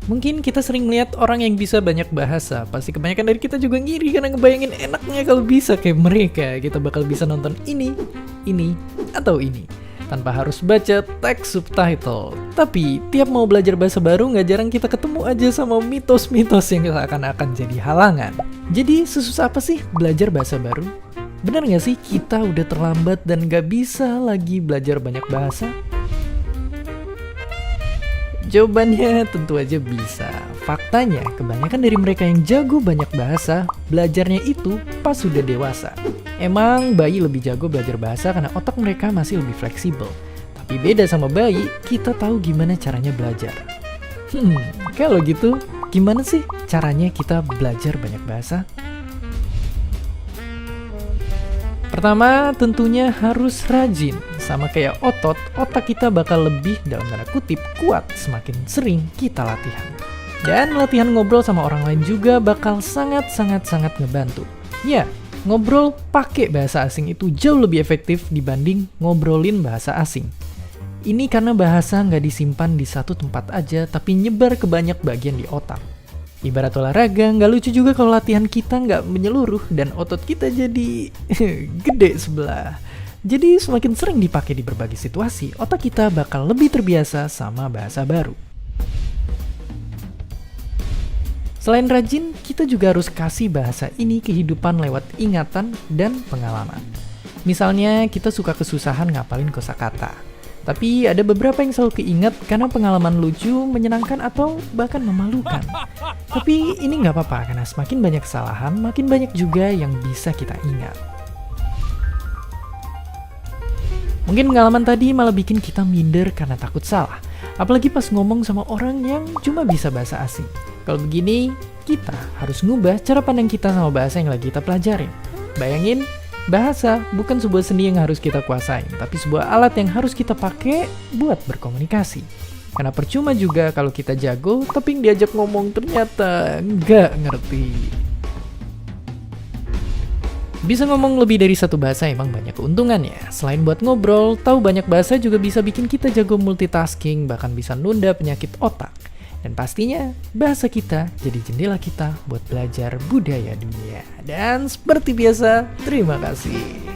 Mungkin kita sering melihat orang yang bisa banyak bahasa. Pasti kebanyakan dari kita juga ngiri karena ngebayangin enaknya kalau bisa kayak mereka. Kita bakal bisa nonton ini, atau ini, tanpa harus baca teks subtitle. Tapi, tiap mau belajar bahasa baru nggak jarang kita ketemu aja sama mitos-mitos yang akan jadi halangan. Jadi, sesusah apa sih belajar bahasa baru? Benar nggak sih kita udah terlambat dan nggak bisa lagi belajar banyak bahasa? Jawabannya tentu aja bisa. Faktanya, kebanyakan dari mereka yang jago banyak bahasa, belajarnya itu pas sudah dewasa. Emang bayi lebih jago belajar bahasa karena otak mereka masih lebih fleksibel. Tapi beda sama bayi, kita tahu gimana caranya belajar. Kalau gitu, gimana sih caranya kita belajar banyak bahasa? Pertama, tentunya harus rajin. Sama kayak otot, otak kita bakal lebih dalam tanda kutip kuat semakin sering kita latihan. Dan latihan ngobrol sama orang lain juga bakal sangat ngebantu. Ya, ngobrol pakai bahasa asing itu jauh lebih efektif dibanding ngobrolin bahasa asing. Ini karena bahasa nggak disimpan di satu tempat aja, tapi nyebar ke banyak bagian di otak. Ibarat olahraga, nggak lucu juga kalau latihan kita nggak menyeluruh dan otot kita jadi gede sebelah. Jadi semakin sering dipakai di berbagai situasi, otak kita bakal lebih terbiasa sama bahasa baru. Selain rajin, kita juga harus kasih bahasa ini kehidupan lewat ingatan dan pengalaman. Misalnya, kita suka kesusahan ngapalin kosakata. Tapi ada beberapa yang selalu keinget karena pengalaman lucu, menyenangkan, atau bahkan memalukan. Tapi ini nggak apa-apa, karena semakin banyak kesalahan, makin banyak juga yang bisa kita ingat. Mungkin pengalaman tadi malah bikin kita minder karena takut salah. Apalagi pas ngomong sama orang yang cuma bisa bahasa asing. Kalau begini, kita harus ngubah cara pandang kita sama bahasa yang lagi kita pelajarin. Bayangin, bahasa bukan sebuah seni yang harus kita kuasain, tapi sebuah alat yang harus kita pakai buat berkomunikasi. Karena percuma juga kalau kita jago, tapi yang diajak ngomong ternyata nggak ngerti. Bisa ngomong lebih dari satu bahasa emang banyak keuntungannya. Selain buat ngobrol, tahu banyak bahasa juga bisa bikin kita jago multitasking, bahkan bisa nunda penyakit otak. Dan pastinya, bahasa kita jadi jendela kita buat belajar budaya dunia. Dan seperti biasa, terima kasih.